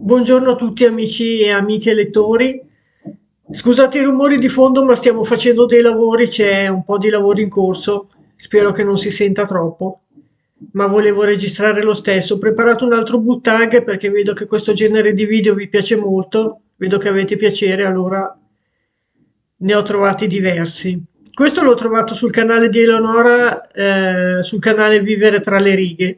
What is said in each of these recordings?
Buongiorno a tutti amici e amiche lettori. Scusate i rumori di fondo, ma stiamo facendo dei lavori, c'è un po' di lavoro in corso. Spero che non si senta troppo, ma volevo registrare lo stesso. Ho preparato un altro book tag perché vedo che questo genere di video vi piace molto, vedo che avete piacere, allora ne ho trovati diversi. Questo l'ho trovato sul canale di Eleonora, sul canale Vivere tra le righe.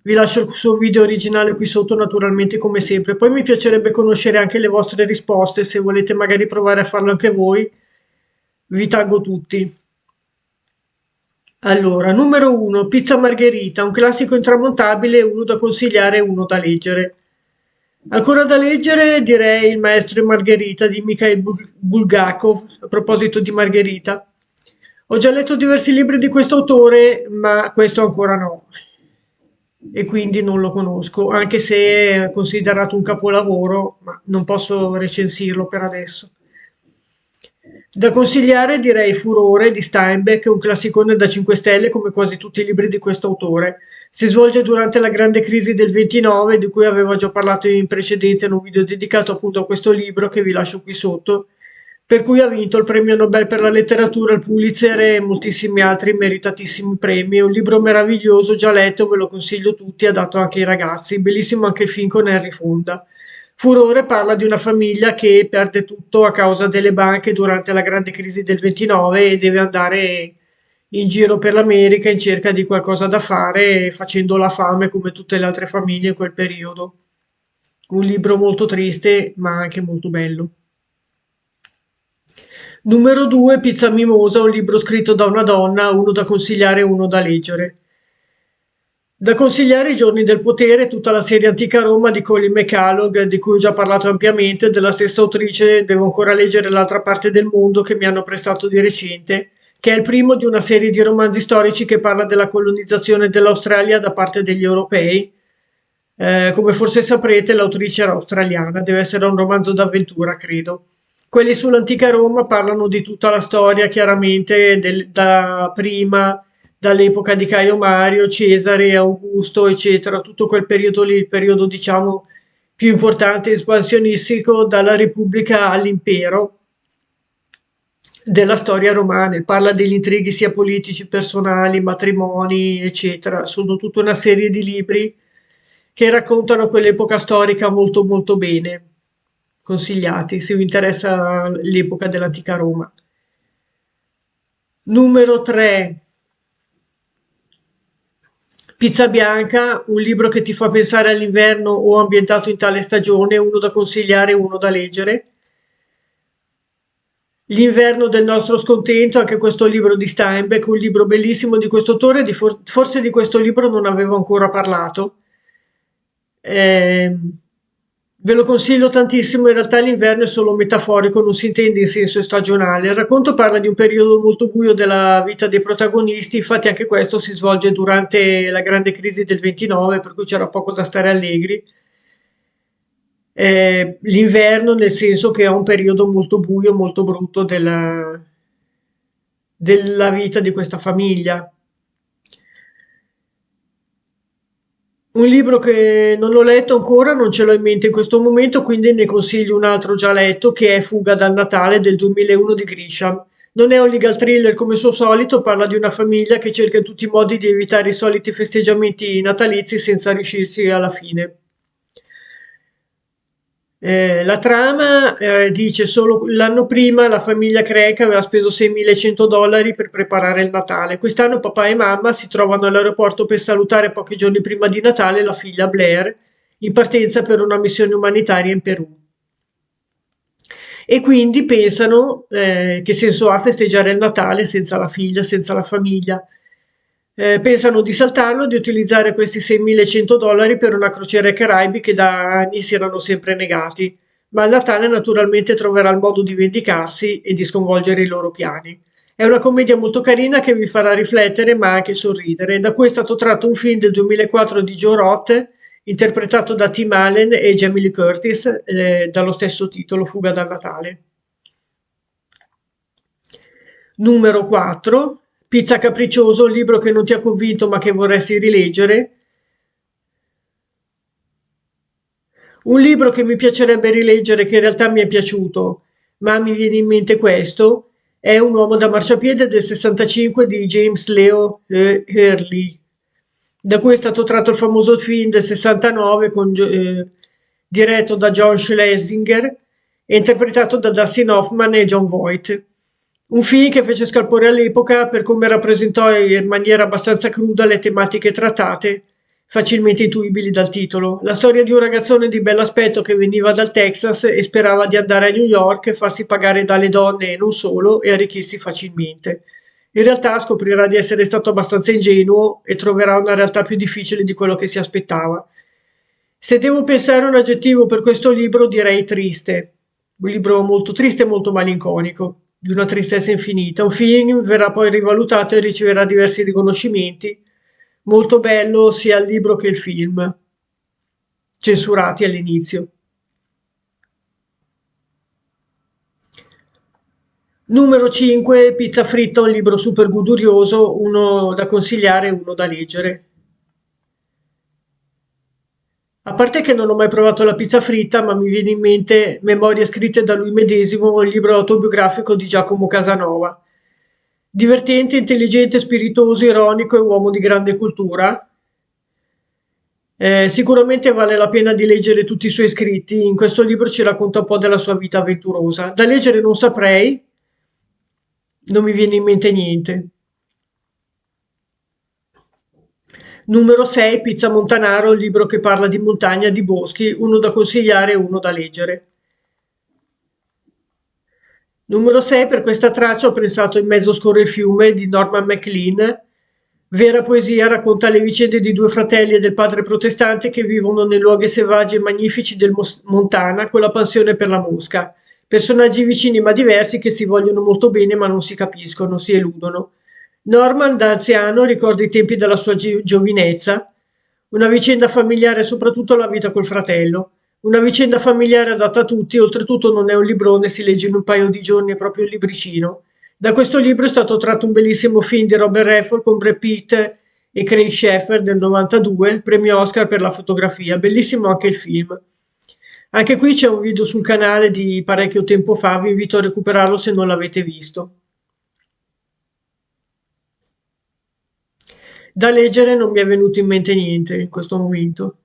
Vi lascio il suo video originale qui sotto, naturalmente, come sempre. Poi mi piacerebbe conoscere anche le vostre risposte, se volete magari provare a farlo anche voi, vi taggo tutti. Allora, numero 1, Pizza Margherita, un classico intramontabile, uno da consigliare e uno da leggere. Ancora da leggere direi Il maestro e Margherita di Mikhail Bulgakov, a proposito di Margherita. Ho già letto diversi libri di questo autore, ma questo ancora no, e quindi non lo conosco, anche se è considerato un capolavoro, ma non posso recensirlo per adesso. Da consigliare direi Furore di Steinbeck, un classicone da 5 stelle come quasi tutti i libri di questo autore. Si svolge durante la grande crisi del 29, di cui avevo già parlato in precedenza in un video dedicato appunto a questo libro che vi lascio qui sotto, per cui ha vinto il premio Nobel per la letteratura, il Pulitzer e moltissimi altri meritatissimi premi. È un libro meraviglioso, già letto, ve lo consiglio a tutti, adatto anche ai ragazzi. Bellissimo anche il film con Henry Fonda. Furore parla di una famiglia che perde tutto a causa delle banche durante la grande crisi del 29 e deve andare in giro per l'America in cerca di qualcosa da fare, facendo la fame come tutte le altre famiglie in quel periodo. Un libro molto triste, ma anche molto bello. Numero 2, Pizza Mimosa, un libro scritto da una donna, uno da consigliare e uno da leggere. Da consigliare I giorni del potere, tutta la serie Antica Roma di Colin McCullough, di cui ho già parlato ampiamente, della stessa autrice devo ancora leggere L'altra parte del mondo che mi hanno prestato di recente, che è il primo di una serie di romanzi storici che parla della colonizzazione dell'Australia da parte degli europei. Come forse saprete, l'autrice era australiana, deve essere un romanzo d'avventura, credo. Quelli sull'antica Roma parlano di tutta la storia, chiaramente, da prima, dall'epoca di Caio Mario, Cesare, Augusto, eccetera, tutto quel periodo lì, il periodo, diciamo, più importante e espansionistico, dalla Repubblica all'impero della storia romana. Parla degli intrighi sia politici, personali, matrimoni, eccetera. Sono tutta una serie di libri che raccontano quell'epoca storica molto molto bene. Consigliati se vi interessa l'epoca dell'antica Roma. Numero 3, Pizza Bianca, un libro che ti fa pensare all'inverno o ambientato in tale stagione, uno da consigliare e uno da leggere. L'inverno del nostro scontento, anche questo libro di Steinbeck, un libro bellissimo di questo autore, forse di questo libro non avevo ancora parlato. Ehm, Ve lo consiglio tantissimo, in realtà l'inverno è solo metaforico, non si intende in senso stagionale. Il racconto parla di un periodo molto buio della vita dei protagonisti, infatti anche questo si svolge durante la grande crisi del 29, per cui c'era poco da stare allegri. L'inverno nel senso che è un periodo molto buio, molto brutto della vita di questa famiglia. Un libro che non ho letto ancora, non ce l'ho in mente in questo momento, quindi ne consiglio un altro già letto che è Fuga dal Natale del 2001 di Grisham. Non è un legal thriller come il suo solito, parla di una famiglia che cerca in tutti i modi di evitare i soliti festeggiamenti natalizi senza riuscirci alla fine. La trama dice solo l'anno prima la famiglia Craig aveva speso 6.100 dollari per preparare il Natale. Quest'anno papà e mamma si trovano all'aeroporto per salutare pochi giorni prima di Natale la figlia Blair in partenza per una missione umanitaria in Perù. E quindi pensano che senso ha festeggiare il Natale senza la figlia, senza la famiglia. Pensano di saltarlo, di utilizzare questi 6.100 dollari per una crociera ai Caraibi che da anni si erano sempre negati, ma il Natale naturalmente troverà il modo di vendicarsi e di sconvolgere i loro piani. È una commedia molto carina che vi farà riflettere ma anche sorridere, da cui è stato tratto un film del 2004 di Joe Roth, interpretato da Tim Allen e Jamie Lee Curtis, dallo stesso titolo, Fuga dal Natale. Numero 4, Pizza Capriccioso, un libro che non ti ha convinto ma che vorresti rileggere. Un libro che mi piacerebbe rileggere, che in realtà mi è piaciuto, ma mi viene in mente questo, è Un uomo da marciapiede del 65 di James Leo Hurley, da cui è stato tratto il famoso film del 69 diretto da John Schlesinger e interpretato da Dustin Hoffman e Jon Voight. Un film che fece scalpore all'epoca per come rappresentò in maniera abbastanza cruda le tematiche trattate, facilmente intuibili dal titolo. La storia di un ragazzone di bell'aspetto che veniva dal Texas e sperava di andare a New York e farsi pagare dalle donne e non solo e arricchirsi facilmente. In realtà scoprirà di essere stato abbastanza ingenuo e troverà una realtà più difficile di quello che si aspettava. Se devo pensare a un aggettivo per questo libro, direi triste. Un libro molto triste e molto malinconico, di una tristezza infinita. Un film verrà poi rivalutato e riceverà diversi riconoscimenti. Molto bello sia il libro che il film, censurati all'inizio. Numero 5, Pizza fritta, un libro super godurioso, uno da consigliare e uno da leggere. A parte che non ho mai provato la pizza fritta, ma mi viene in mente Memorie scritte da lui medesimo, il libro autobiografico di Giacomo Casanova. Divertente, intelligente, spiritoso, ironico e uomo di grande cultura. Sicuramente vale la pena di leggere tutti i suoi scritti. In questo libro ci racconta un po' della sua vita avventurosa. Da leggere non saprei, non mi viene in mente niente. Numero 6, Pizza Montanaro, il libro che parla di montagna, di boschi, uno da consigliare e uno da leggere. Numero 6, per questa traccia ho pensato In mezzo scorre il fiume di Norman MacLean. Vera poesia, racconta le vicende di due fratelli e del padre protestante che vivono nei luoghi selvaggi e magnifici del Montana con la passione per la mosca. Personaggi vicini ma diversi che si vogliono molto bene ma non si capiscono, si eludono. Norman, da anziano, ricorda i tempi della sua giovinezza, una vicenda familiare e soprattutto la vita col fratello. Una vicenda familiare adatta a tutti, oltretutto non è un librone, si legge in un paio di giorni, è proprio un libricino. Da questo libro è stato tratto un bellissimo film di Robert Redford con Brad Pitt e Craig Sheffer del 92, premio Oscar per la fotografia. Bellissimo anche il film. Anche qui c'è un video sul canale di parecchio tempo fa, vi invito a recuperarlo se non l'avete visto. Da leggere non mi è venuto in mente niente in questo momento.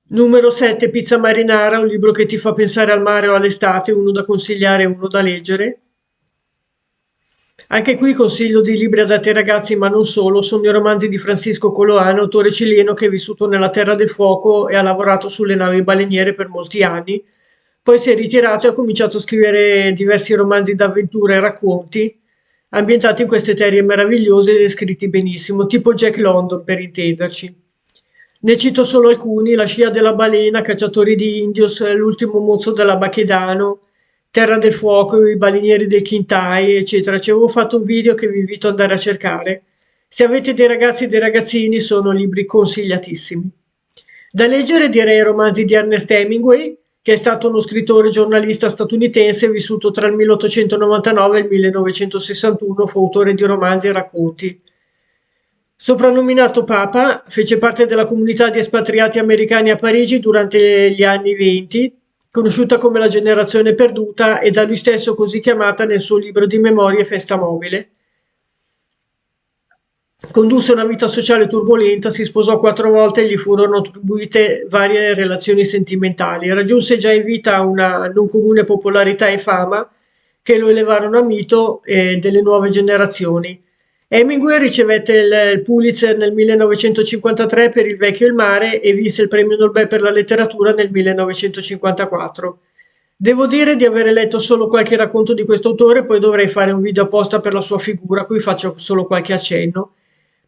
Numero 7, Pizza marinara, un libro che ti fa pensare al mare o all'estate, uno da consigliare e uno da leggere. Anche qui consiglio di libri adatti ai ragazzi, ma non solo, sono i romanzi di Francisco Coloano, autore cileno che è vissuto nella Terra del Fuoco e ha lavorato sulle navi baleniere per molti anni. Poi si è ritirato e ha cominciato a scrivere diversi romanzi d'avventura e racconti, ambientati in queste terre meravigliose e scritti benissimo, tipo Jack London per intenderci. Ne cito solo alcuni: La scia della balena, Cacciatori di Indios, L'ultimo mozzo della Bacchetano, Terra del fuoco, I balenieri del Kintai, eccetera. Ci avevo fatto un video che vi invito ad andare a cercare. Se avete dei ragazzi e dei ragazzini sono libri consigliatissimi. Da leggere direi i romanzi di Ernest Hemingway, che è stato uno scrittore e giornalista statunitense vissuto tra il 1899 e il 1961, fu autore di romanzi e racconti. Soprannominato Papa, fece parte della comunità di espatriati americani a Parigi durante gli anni '20, conosciuta come la generazione perduta e da lui stesso così chiamata nel suo libro di memorie Festa mobile. Condusse una vita sociale turbolenta, si sposò 4 volte e gli furono attribuite varie relazioni sentimentali. Raggiunse già in vita una non comune popolarità e fama che lo elevarono a mito delle nuove generazioni. Hemingway ricevette il Pulitzer nel 1953 per Il vecchio e il mare e vinse il premio Nobel per la letteratura nel 1954. Devo dire di aver letto solo qualche racconto di questo autore, poi dovrei fare un video apposta per la sua figura, qui faccio solo qualche accenno.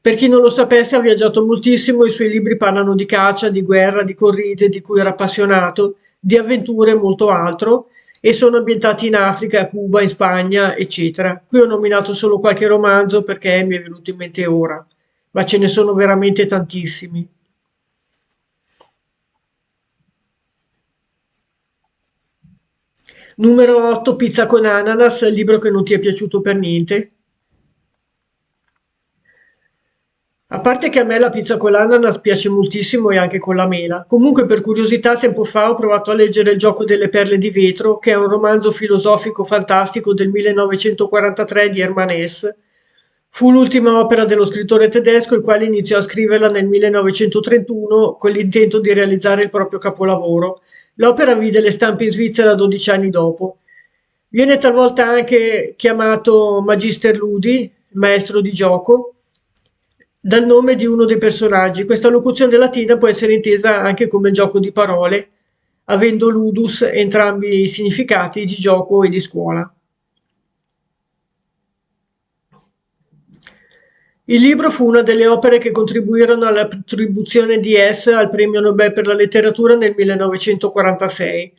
Per chi non lo sapesse, ha viaggiato moltissimo, i suoi libri parlano di caccia, di guerra, di corride, di cui era appassionato, di avventure e molto altro, e sono ambientati in Africa, a Cuba, in Spagna, eccetera. Qui ho nominato solo qualche romanzo perché mi è venuto in mente ora, ma ce ne sono veramente tantissimi. Numero 8, Pizza con ananas, il libro che non ti è piaciuto per niente. parte che a me la pizza con l'ananas piace moltissimo e anche con la mela. Comunque, per curiosità, tempo fa ho provato a leggere Il gioco delle perle di vetro, che è un romanzo filosofico fantastico del 1943 di Hermann Hesse. Fu l'ultima opera dello scrittore tedesco, il quale iniziò a scriverla nel 1931 con l'intento di realizzare il proprio capolavoro. L'opera vide le stampe in Svizzera 12 anni dopo. Viene talvolta anche chiamato Magister Ludi, maestro di gioco, dal nome di uno dei personaggi. Questa locuzione latina può essere intesa anche come gioco di parole, avendo ludus entrambi i significati di gioco e di scuola. Il libro fu una delle opere che contribuirono all'attribuzione di Hess al premio Nobel per la letteratura nel 1946.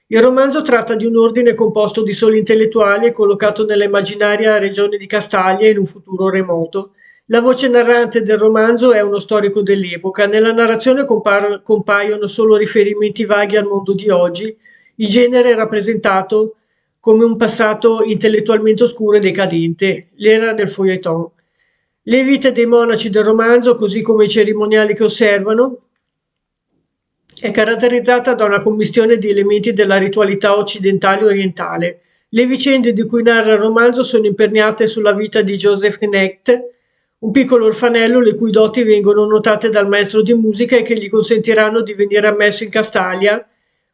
Il romanzo tratta di un ordine composto di soli intellettuali collocato nella immaginaria regione di Castaglia in un futuro remoto. La voce narrante del romanzo è uno storico dell'epoca. Nella narrazione compaiono solo riferimenti vaghi al mondo di oggi. Il genere è rappresentato come un passato intellettualmente oscuro e decadente, l'era del feuilleton. Le vite dei monaci del romanzo, così come i cerimoniali che osservano, è caratterizzata da una commistione di elementi della ritualità occidentale e orientale. Le vicende di cui narra il romanzo sono imperniate sulla vita di Joseph Knecht, un piccolo orfanello le cui doti vengono notate dal maestro di musica e che gli consentiranno di venire ammesso in Castaglia,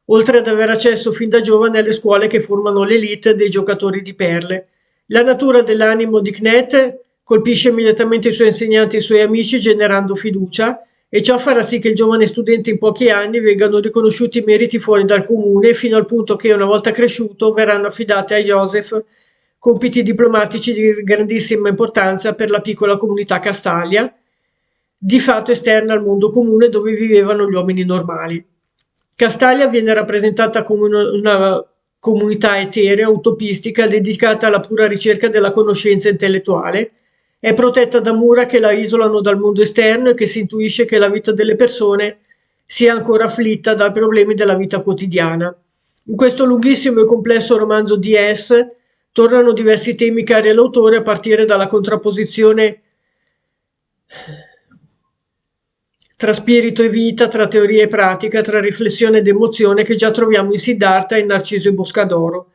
oltre ad avere accesso fin da giovane alle scuole che formano l'élite dei giocatori di perle. La natura dell'animo di Knecht colpisce immediatamente i suoi insegnanti e i suoi amici generando fiducia e ciò farà sì che il giovane studente in pochi anni vengano riconosciuti i meriti fuori dal comune fino al punto che una volta cresciuto verranno affidati a Joseph compiti diplomatici di grandissima importanza per la piccola comunità Castaglia, di fatto esterna al mondo comune dove vivevano gli uomini normali. Castaglia viene rappresentata come una comunità eterea, utopistica, dedicata alla pura ricerca della conoscenza intellettuale. È protetta da mura che la isolano dal mondo esterno e che si intuisce che la vita delle persone sia ancora afflitta dai problemi della vita quotidiana. In questo lunghissimo e complesso romanzo di Hess tornano diversi temi cari all'autore, a partire dalla contrapposizione tra spirito e vita, tra teoria e pratica, tra riflessione ed emozione che già troviamo in Siddhartha e in Narciso e Boscadoro.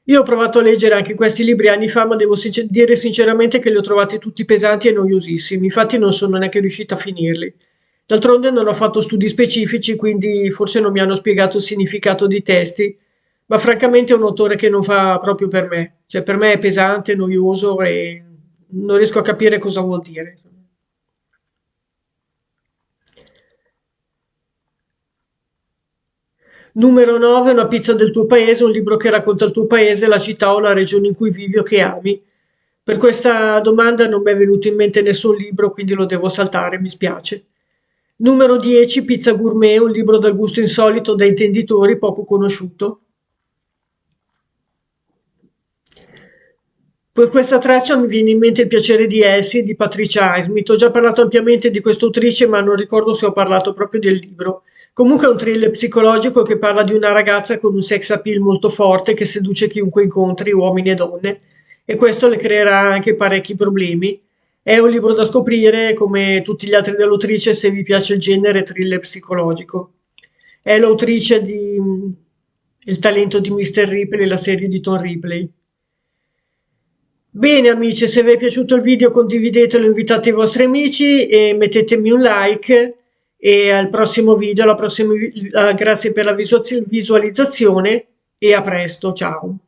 Io ho provato a leggere anche questi libri anni fa, ma devo dire sinceramente che li ho trovati tutti pesanti e noiosissimi, infatti non sono neanche riuscita a finirli. D'altronde non ho fatto studi specifici, quindi forse non mi hanno spiegato il significato dei testi, ma francamente è un autore che non fa proprio per me. Cioè per me è pesante, noioso e non riesco a capire cosa vuol dire. Numero 9, Una pizza del tuo paese, un libro che racconta il tuo paese, la città o la regione in cui vivi o che ami. Per questa domanda non mi è venuto in mente nessun libro, quindi lo devo saltare, mi spiace. Numero 10, Pizza Gourmet, un libro dal gusto insolito da intenditori, poco conosciuto. Per questa traccia mi viene in mente Il piacere di Elsie di Patricia Highsmith. Ho già parlato ampiamente di questa autrice, ma non ricordo se ho parlato proprio del libro. Comunque è un thriller psicologico che parla di una ragazza con un sex appeal molto forte che seduce chiunque incontri, uomini e donne, e questo le creerà anche parecchi problemi. È un libro da scoprire, come tutti gli altri dell'autrice, se vi piace il genere thriller psicologico. È l'autrice di Il talento di Mr. Ripley, la serie di Tom Ripley. Bene amici, se vi è piaciuto il video condividetelo, invitate i vostri amici e mettetemi un like e al prossimo video, grazie per la visualizzazione e a presto, ciao.